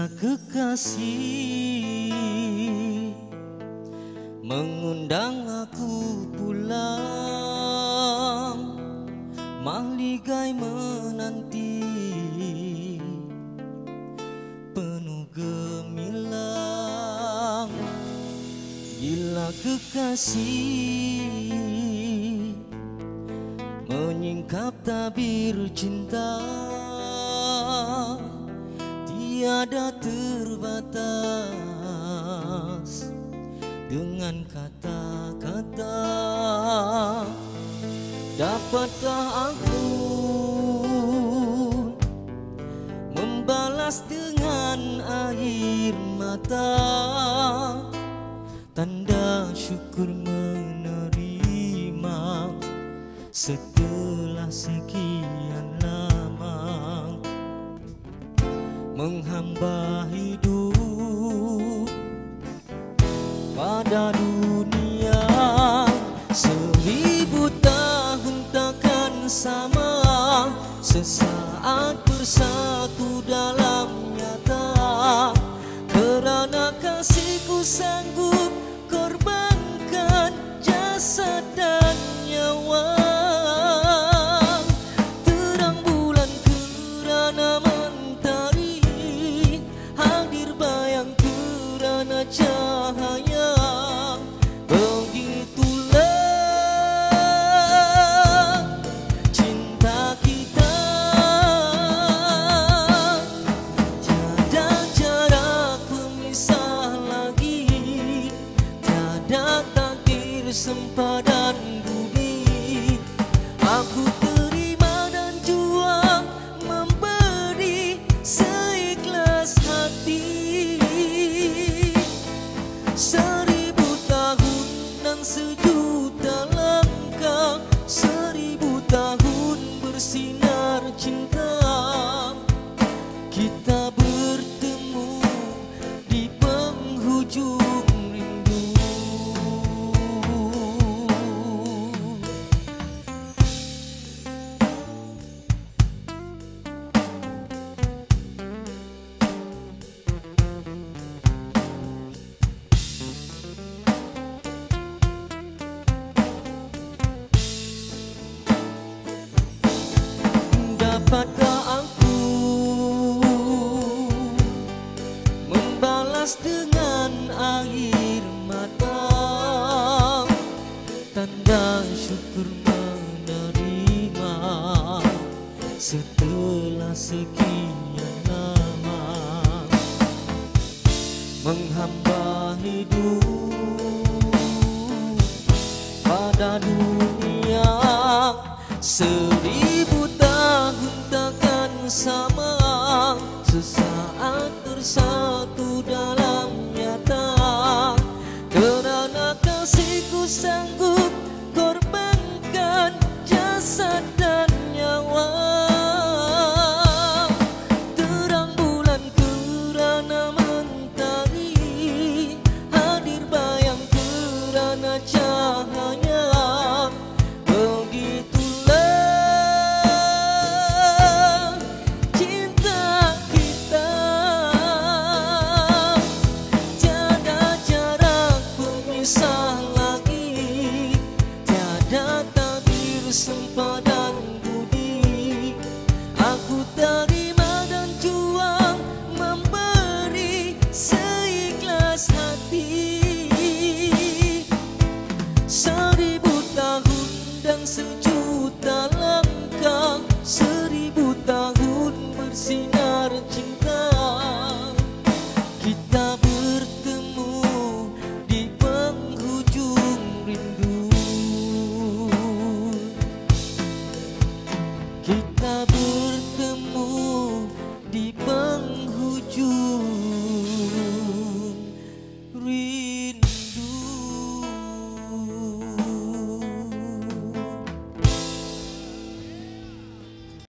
Bila kekasih mengundang aku pulang, mahligai menanti penuh gemilang. Bila kekasih menyingkap tabir cinta, tiada terbatas dengan kata-kata. Dapatkah aku membalas dengan air mata, tanda syukur menerima setelah sekian lama menghamba hidup pada dunia. 1000 tahun takkan sama, sesaat bersatu dalam nyata. Kerana kasihku sanggup korbankan jasad dan nyawa. Terang bulan kerana mentari, hadir bayang kerana cahaya. Begitulah cinta kita, tiada jarak pemisah lagi, tiada takdir sempadan budi. Aku terima dan juang memberi seikhlas hati. 1000 tahun dan sejuta langkah, 1000 tahun bersinar cinta. Kita bertemu di penghujung rindu. Dapatkah aku membalas dengan air mata, tanda syukur menerima setelah sekian lama menghamba hidup pada dunia. 1000 tahun takkan sama, sesaat bersatu dalam nyata. Kerana kasihku sanggup korbankan jasad dan nyawa. Terang bulan kerana mentari, hadir bayang kerana cahaya. Begitulah cinta kita, tiada jarak pemisah lagi, tiada takdir sempadan budi. Aku tak